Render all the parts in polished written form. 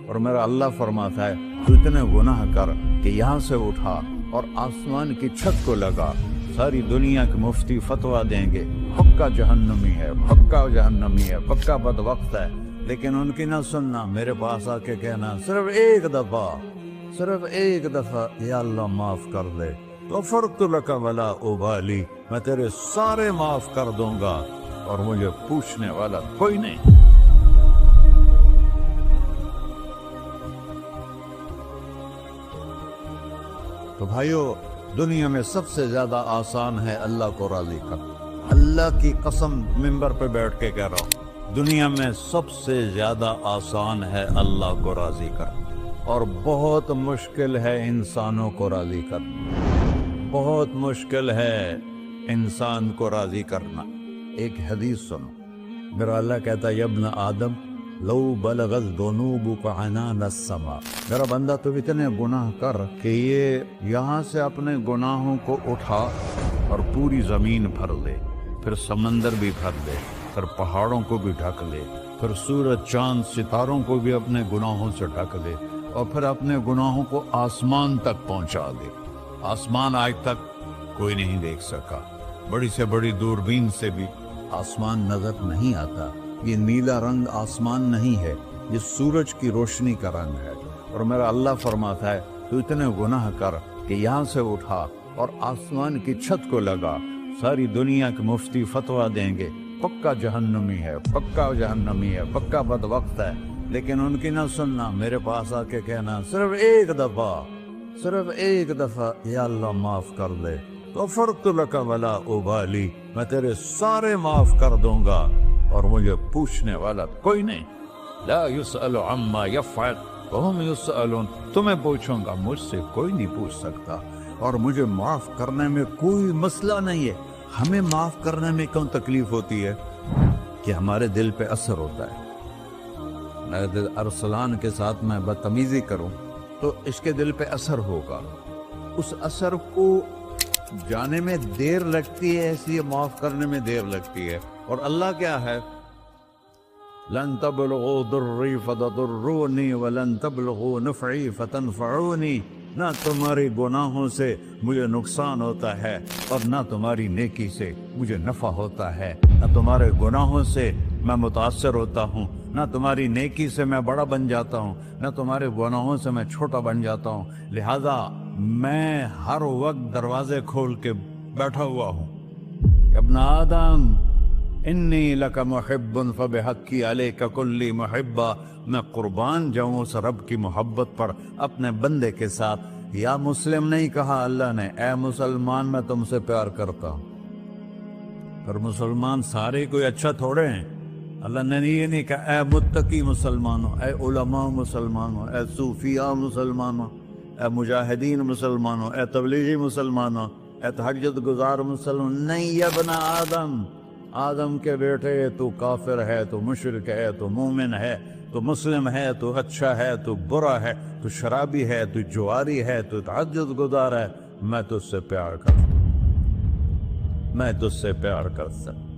اور میرا اللہ فرماتا ہے تو اتنے گناہ کر کہ یہاں سے اٹھا اور آسمان کی چھت کو لگا، ساری دنیا کے مفتی فتویٰ دیں گے پکا جہنمی ہے، پکا جہنمی ہے، پکا بدبخت ہے، لیکن ان کی نہ سننا، میرے پاس آ کے کہنا صرف ایک دفعہ یا اللہ معاف کر دے، غفرت لک ولا ابالی، میں تیرے سارے معاف کر دوں گا اور مجھے پوچھنے والا کوئی نہیں۔ تو بھائیو، دنیا میں سب سے زیادہ آسان ہے اللہ کو راضی کرنا، اللہ کی قسم ممبر پہ بیٹھ کے کہہ رہا ہوں، دنیا میں سب سے زیادہ آسان ہے اللہ کو راضی کرنا، اور بہت مشکل ہے انسانوں کو راضی کرنا، بہت مشکل ہے انسان کو راضی کرنا۔ ایک حدیث سنو، میرا اللہ کہتا ہے یا ابن آدم لو بلغت ذنوبک عنان السماء، میرا بندہ تو اتنے گناہ کر کہ یہ یہاں سے اپنے گناہوں کو اٹھا اور پوری زمین بھر لے، پھر سمندر بھی بھر لے، پھر پہاڑوں کو بھی ڈھک لے، پھر سورج چاند ستاروں کو بھی اپنے گناہوں سے ڈھک لے، اور پھر اپنے گناہوں کو آسمان تک پہنچا دے۔ آسمان آج تک کوئی نہیں دیکھ سکا، بڑی سے بڑی دوربین سے بھی آسمان نظر نہیں آتا، یہ نیلا رنگ آسمان نہیں ہے، یہ سورج کی روشنی کا رنگ ہے۔ اور میرا اللہ فرماتا ہے تو اتنے گناہ کر کہ یہاں سے اٹھا اور آسمان کی چھت کو لگا، ساری دنیا کے مفتی فتویٰ دیں گے پکا جہنمی ہے، پکا جہنمی ہے، پکا بدبخت ہے، لیکن ان کی نہ سننا، میرے پاس آ کے کہنا صرف ایک دفعہ یا اللہ معاف کر دے، غفرت لک ولا ابالی، میں تیرے سارے معاف کر دوں گا اور مجھے پوچھنے والا کوئی نہیں۔ لا يسأل عما يفعل وهم يسألون، تمہیں پوچھوں گا، مجھ سے کوئی نہیں پوچھ سکتا، اور مجھے معاف کرنے میں کوئی مسئلہ نہیں ہے۔ ہمیں معاف کرنے میں کیوں تکلیف ہوتی ہے؟ کہ ہمارے دل پہ اثر ہوتا ہے۔ میرے ارسلان کے ساتھ میں بدتمیزی کروں تو اس کے دل پہ اثر ہوگا، اس اثر کو جانے میں دیر لگتی ہے، اس لیے معاف کرنے میں دیر لگتی ہے۔ اور اللہ کیا ہے؟ لن تبلغوا ضری فتضرونی ولن تبلغوا نفعی فتنفعونی، نہ تمہاری گناہوں سے مجھے نقصان ہوتا ہے اور نہ تمہاری نیکی سے مجھے نفع ہوتا ہے، نہ تمہارے گناہوں سے میں متاثر ہوتا ہوں، نہ تمہاری نیکی سے میں بڑا بن جاتا ہوں، نہ تمہارے گناہوں سے میں چھوٹا بن جاتا ہوں، لہذا میں ہر وقت دروازے کھول کے بیٹھا ہوا ہوں۔ ابن آدم انی لک محب فبحقی علیک کلی محبہ، میں قربان جاؤں اس رب کی محبت پر اپنے بندے کے ساتھ۔ یا مسلم نہیں کہا اللہ نے، اے مسلمان میں تم سے پیار کرتا ہوں۔ پر مسلمان سارے کوئی اچھا تھوڑے ہیں، اللہ نے یہ نہیں کہا اے متقی مسلمانوں، اے علماء مسلمانوں، اے صوفیاء مسلمانوں، اے مجاہدین مسلمانوں، اے تبلیغی مسلمانوں، اے تہجد گزار مسلمان، نہیں یا ابن آدم، آدم کے بیٹے، تو کافر ہے، تو مشرک ہے، تو مومن ہے، تو مسلم ہے، تو اچھا ہے، تو برا ہے، تو شرابی ہے، تو جواری ہے، تو تہجد گزار ہے، میں تجھ سے پیار کرتا ہوں، میں تجھ سے پیار کرتا ہوں۔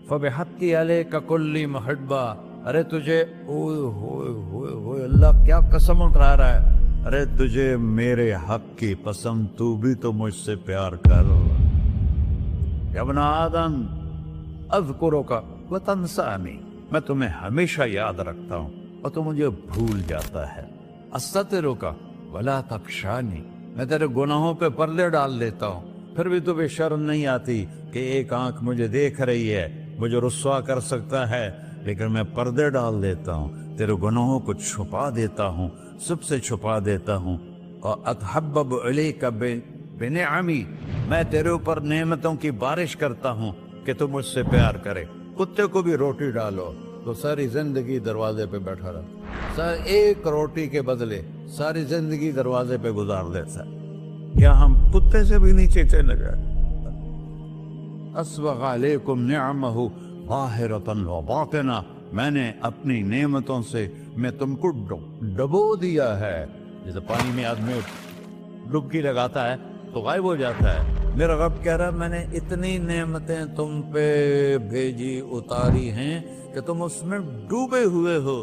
فبحقی علیک کلی محبہ، ارے تجھے اوئے اللہ کیا قسم اٹھا رہا ہے، ارے تجھے میرے حق کی قسم، تو بھی تو مجھ سے پیار کر۔ یا ابن آدم اذکرک وتنسانی، میں تمہیں ہمیشہ یاد رکھتا ہوں اور تو مجھے بھول جاتا ہے۔ استترک ولا تخشانی، میں تیرے گناہوں پہ پردے ڈال دیتا ہوں، پھر بھی تمہیں شرم نہیں آتی کہ ایک آنکھ مجھے دیکھ رہی ہے، مجھے رسوا کر سکتا ہے، لیکن میں پردے ڈال دیتا ہوں، تیرے گناہوں کو چھپا دیتا ہوں، سب سے چھپا دیتا ہوں۔ اور اتحبب علیک بنعمی، میں تیرے اوپر نعمتوں کی بارش کرتا ہوں کہ تو مجھ سے پیار کرے۔ کتے کو بھی روٹی ڈالو تو ساری زندگی دروازے پہ بیٹھا رہتا، ایک روٹی کے بدلے ساری زندگی دروازے پہ گزار دیتا ہے۔ کیا ہم کتے سے بھی نیچے چلے گئے؟ اسبغ علیکم نعمہ ظاہرۃ و باطنہ، میں نے اپنی نعمتوں سے میں تم کو ڈبو دیا ہے، جیسے پانی میں آدمی ڈبکی لگاتا ہے تو غائب ہو جاتا ہے۔ میرا رب کہہ رہا ہے میں نے اتنی نعمتیں تم پہ بھیجی، اتاری ہیں کہ تم اس میں ڈوبے ہوئے ہو،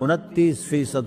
29%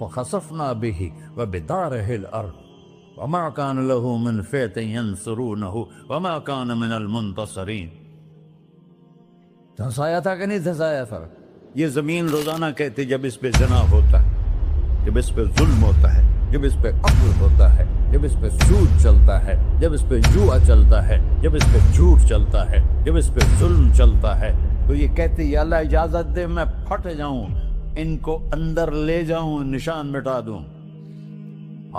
فخسفنا به وبداره الأرض وما كان له من فئة ينصرونه وما كان من المنتصرين. دھنسایا تھا کہ نہیں دھنسایا تھا؟ یہ زمین روزانہ کہتی جب اس پہ زنا ہوتا ہے، جب اس پہ ظلم ہوتا ہے، جب اس پہ قتل ہوتا ہے، جب اس پہ سود چلتا ہے، جب اس پہ جوا چلتا ہے، جب اس پہ جھوٹ چلتا ہے، جب اس پہ ظلم چلتا ہے، تو یہ کہتے یا اللہ اجازت دے میں پھٹ جاؤں، ان کو اندر لے جاؤں، نشان مٹا دوں.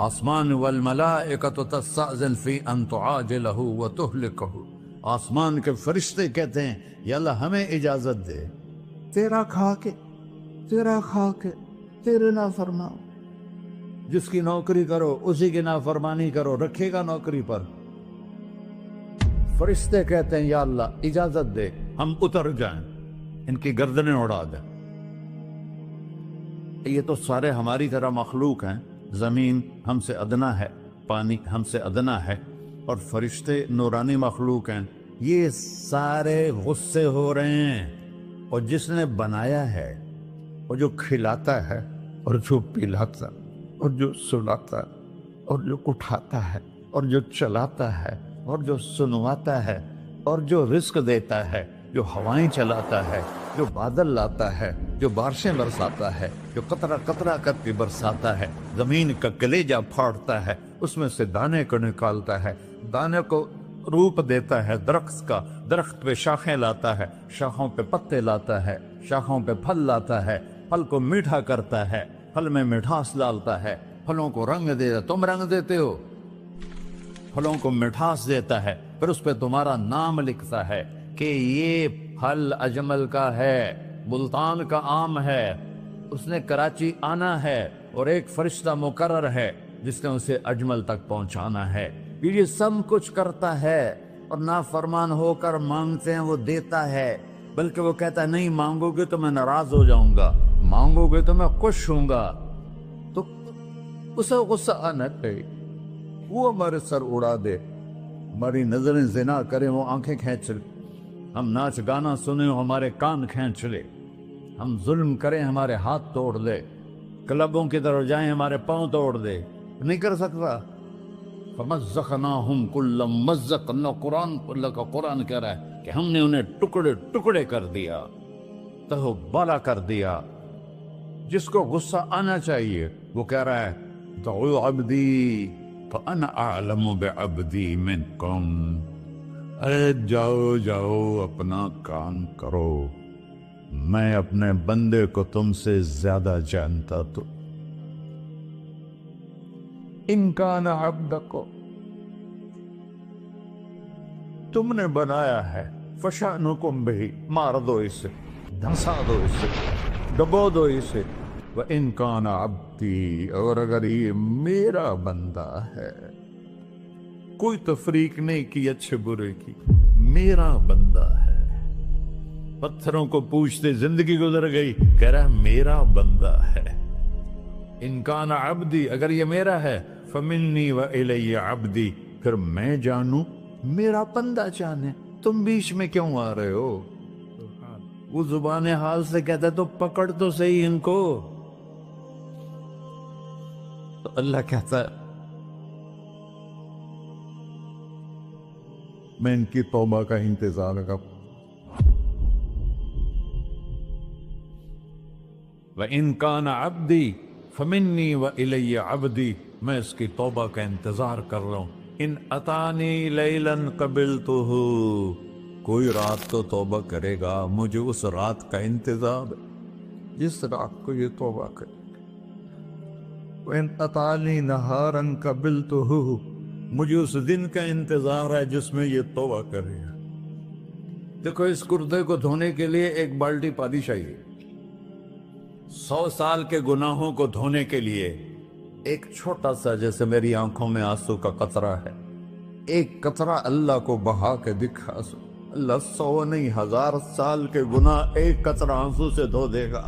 آسمان والملائکۃ تستأذن فی ان تعاجلہ وتہلکہ. آسمان کے فرشتے کہتے ہیں یا اللہ ہمیں اجازت دے، تیرا کھا کے تیرے نافرمان، جس کی نوکری کرو اسی کی نافرمانی کرو، رکھے گا نوکری پر. فرشتے کہتے ہیں یا اللہ اجازت دے ہم اتر جائیں، ان کی گردنیں اڑا دیں. یہ تو سارے ہماری طرح مخلوق ہیں، زمین ہم سے ادنا ہے، پانی ہم سے ادنا ہے، اور فرشتے نورانی مخلوق ہیں. یہ سارے غصے ہو رہے ہیں، اور جس نے بنایا ہے، اور جو کھلاتا ہے، اور جو پلاتا، اور جو سلاتا، اور جو اٹھاتا ہے، اور جو چلاتا ہے، اور جو سنواتا ہے، اور جو رزق دیتا ہے، جو ہوائیں چلاتا ہے، جو بادل لاتا ہے، جو بارشیں برساتا ہے، جو قطرہ قطرہ کر کے برساتا ہے، زمین کا کلیجہ پھاڑتا ہے، اس میں سے دانے کو نکالتا ہے، دانے کو روپ دیتا ہے درخت کا، درخت پہ شاخیں لاتا ہے، شاخوں پہ پتے لاتا ہے، شاخوں پہ پھل لاتا ہے، پھل کو میٹھا کرتا ہے، پھل میں مٹھاس ڈالتا ہے، پھلوں کو رنگ دیتا. تم رنگ دیتے ہو، پھلوں کو مٹھاس دیتا ہے، پھر اس پہ تمہارا نام لکھتا ہے کہ یہ پھل اجمل کا ہے، ملتان کا آم ہے، اس نے کراچی آنا ہے، اور ایک فرشتہ مقرر ہے جس نے اسے اجمل تک پہنچانا ہے. یہ سب کچھ کرتا ہے، اور نافرمان ہو کر مانگتے ہیں وہ دیتا ہے، بلکہ وہ کہتا ہے نہیں مانگو گے تو میں ناراض ہو جاؤں گا، مانگو گے تو میں خوش ہوں گا. تو اسے غصہ آنا چاہیے، وہ ہمارے سر اڑا دے، ہماری نظریں زنا کریں وہ آنکھیں کھینچ لے، ہم ناچ گانا سنیں ہمارے کان کھینچ لے، ہم ظلم کریں ہمارے ہاتھ توڑ دے، کلبوں کی طرف جائیں ہمارے پاؤں توڑ دے. نہیں کر سکتا. فَمَزَّقْنَاهُمْ كُلَّ مُمَزَّقٍ. اللہ کا قرآن کہہ رہا ہے کہ ہم نے انہیں ٹکڑے ٹکڑے کر دیا، تہو بالا کر دیا. جس کو غصہ آنا چاہیے وہ کہہ رہا ہے دعوا عبدی فانا اعلم بعبدی منکم. ارے جاؤ جاؤ اپنا کام کرو، میں اپنے بندے کو تم سے زیادہ جانتا. تو ان کان عبدکو، تم نے بنایا ہے، فشانکم بہی، مار دو اسے، دھنسا دو اسے، ڈبو دو اسے. وَإِن كَانَ عَبْدِي، اور اگر یہ میرا بندہ ہے، کوئی تفریق نہیں کی اچھے برے کی، میرا بندہ ہے. پتھروں کو پوچھتے زندگی گزر گئی، کہہ رہا میرا بندہ ہے. ان کان عبدی، اگر یہ میرا ہے، فمنی والی عبدی، پھر میں جانوں میرا بندہ جانے. تم بیچ میں کیوں آ رہے ہو؟ وہ زبان حال سے کہتا ہے تو پکڑ تو صحیح ان کو. تو اللہ کہتا ہے میں ان کی توبہ کا انتظار کروں. وَإِن كَانَ عَبْدِي فَمِنِّي وَإِلَيَّ عَبْدِي، میں اس کی توبہ کا انتظار کر رہا ہوں. ان اتانی لیلاً قبلتہ، کوئی رات تو توبہ کرے گا، مجھے اس رات کا انتظار ہے جس رات کو یہ توبہ کرے. وَإِن أَتَانِي نَهَارًا قَبِلْتُهُ، مجھے اس دن کا انتظار ہے جس میں یہ توبہ کرے گا. دیکھو اس کردے کو دھونے کے لیے ایک بالٹی پانی چاہیے. 100 سال کے گناہوں کو دھونے کے لیے ایک چھوٹا سا، جیسے میری آنکھوں میں آنسو کا قطرہ ہے، ایک قطرہ اللہ کو بہا کے دکھا. اللہ 100 نہیں 1000 سال کے گناہ ایک قطرہ آنسو سے دھو دے گا.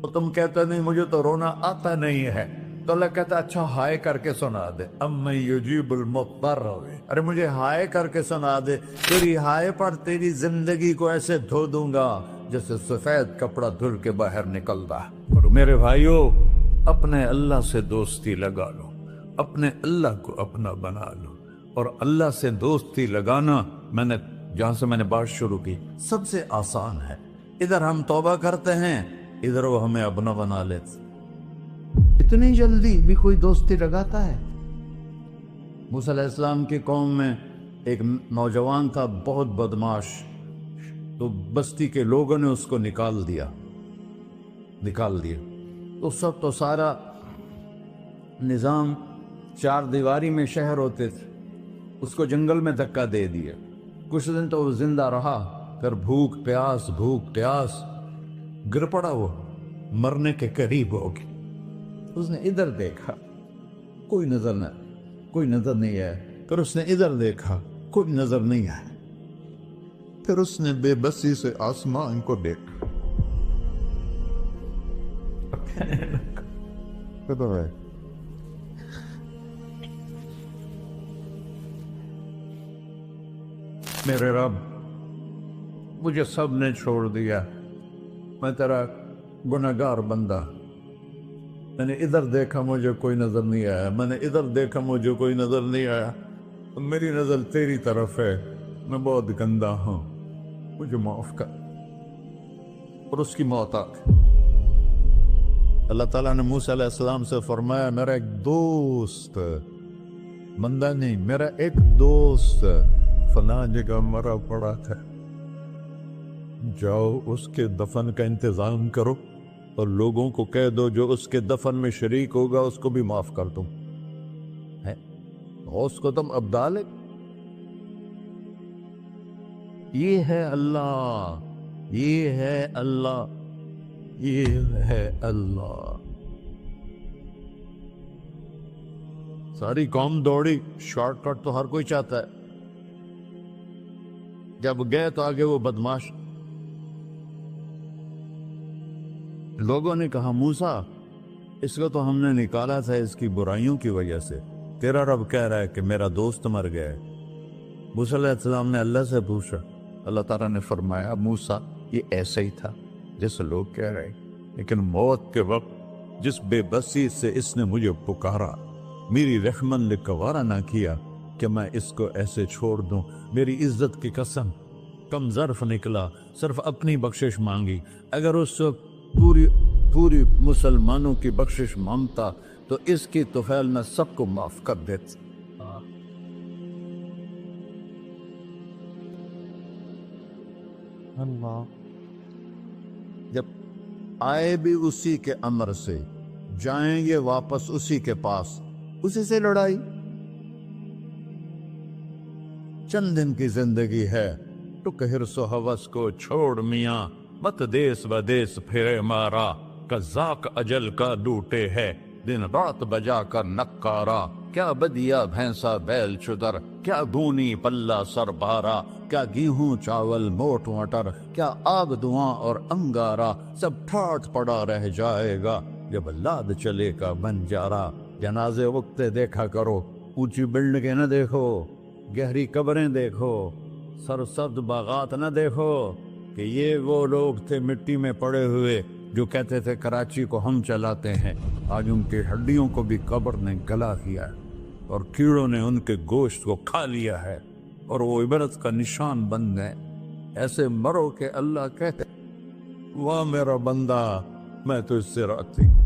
تو تم کہتے نہیں مجھے تو رونا آتا نہیں ہے، تو اللہ کہتا اچھا ہائے کر کے سنا دے. اَمَّن يُجِيبُ الْمُضْطَرَّ، ارے مجھے ہائے کر کے سنا دے، تیری ہائے پر تیری زندگی کو ایسے دھو دوں گا جیسے سفید کپڑا دھل کے باہر نکلتا. اور میرے بھائیو، اپنے اللہ سے دوستی لگا لو، اپنے اللہ کو اپنا بنا لو۔ اور اللہ سے دوستی لگانا، جہاں سے میں نے بات شروع کی، سب سے آسان ہے۔ ادھر ہم توبہ کرتے ہیں، ادھر وہ ہمیں اپنا بنا لیتے۔ اتنی جلدی بھی کوئی دوستی لگاتا ہے؟ موسیٰ علیہ السلام کی قوم میں ایک نوجوان تھا، بہت بدماش، تو بستی کے لوگوں نے اس کو نکال دیا۔ تو سارا نظام چار دیواری میں شہر ہوتے تھے، اس کو جنگل میں دھکا دے دیا۔ کچھ دن تو وہ زندہ رہا، پھر بھوک پیاس گر پڑا، وہ مرنے کے قریب ہو گیا۔ اس نے ادھر دیکھا، کوئی نظر نہیں آیا۔ پھر اس نے ادھر دیکھا، کوئی نظر نہیں آیا۔ پھر اس نے بے بسی سے آسمان کو دیکھا۔ میرے رب، مجھے سب نے چھوڑ دیا، میں تیرا گنہگار بندہ۔ میں نے ادھر دیکھا، مجھے کوئی نظر نہیں آیا، میں نے ادھر دیکھا، مجھے کوئی نظر نہیں آیا۔ میری نظر تیری طرف ہے، میں بہت گندا ہوں، مجھے معاف کر۔ اور اس کی موت آ گئی۔ اللہ تعالیٰ نے موسیٰ علیہ السلام سے فرمایا، میرا ایک دوست، بندہ نہیں، میرا ایک دوست فلاں جگہ مرا پڑا تھا، جاؤ اس کے دفن کا انتظام کرو اور لوگوں کو کہہ دو جو اس کے دفن میں شریک ہوگا اس کو بھی معاف کر دوں۔ اس کو تم ابدال ہے۔ یہ ہے اللہ، یہ ہے اللہ، یہ ہے اللہ۔ ساری قوم دوڑی، شارٹ کٹ تو ہر کوئی چاہتا ہے۔ جب گئے تو آگے وہ بدماش، لوگوں نے کہا موسیٰ اس کو تو ہم نے نکالا تھا اس کی برائیوں کی وجہ سے، تیرا رب کہہ رہا ہے کہ میرا دوست مر گیا ہے۔ موسیٰ علیہ السلام نے اللہ سے پوچھا، اللہ تعالیٰ نے فرمایا موسیٰ یہ ایسا ہی تھا جیسے لوگ کہہ رہے، لیکن موت کے وقت جس بے بسی سے اس نے مجھے پکارا، میری رحمن نے گوارا نہ کیا کہ میں اس کو ایسے چھوڑ دوں۔ میری عزت کی قسم، کم ظرف نکلا، صرف اپنی بخشش مانگی۔ اگر اس وقت پوری مسلمانوں کی بخشش مانگتا تو اس کی طفیل میں سب کو معاف کر دیتا۔ اللہ جب آئے بھی اسی کے امر سے، جائیں گے واپس اسی کے پاس، اسی سے لڑائی۔ چند دن کی زندگی ہے، ٹک حرص و ہوس کو چھوڑ میاں، مت دیس بدیس پھرے مارا، قذاق اجل کا لوٹے ہے، دن رات بجا کر نکارا، کیا بدیا بھینسا بیل چدر، کیا گونی پلہ سر بارا، کیا گیہوں چاول موٹ مٹر، کیا آگ دھواں اور انگارا، سب ٹھاٹ پڑا رہ جائے گا جب لاد چلے کا بنجارا۔ جنازے وقتے دیکھا کرو، اونچی بلڈنگیں نہ دیکھو، گہری قبریں دیکھو، سرسبز باغات نہ دیکھو کہ یہ وہ لوگ تھے مٹی میں پڑے ہوئے جو کہتے تھے کراچی کو ہم چلاتے ہیں۔ آج ان کی ہڈیوں کو بھی قبر نے گلا کیا ہے اور کیڑوں نے ان کے گوشت کو کھا لیا ہے اور وہ عبرت کا نشان بن گئے۔ ایسے مرو کہ اللہ کہتے واہ میرا بندہ، میں تو اس سے راضی۔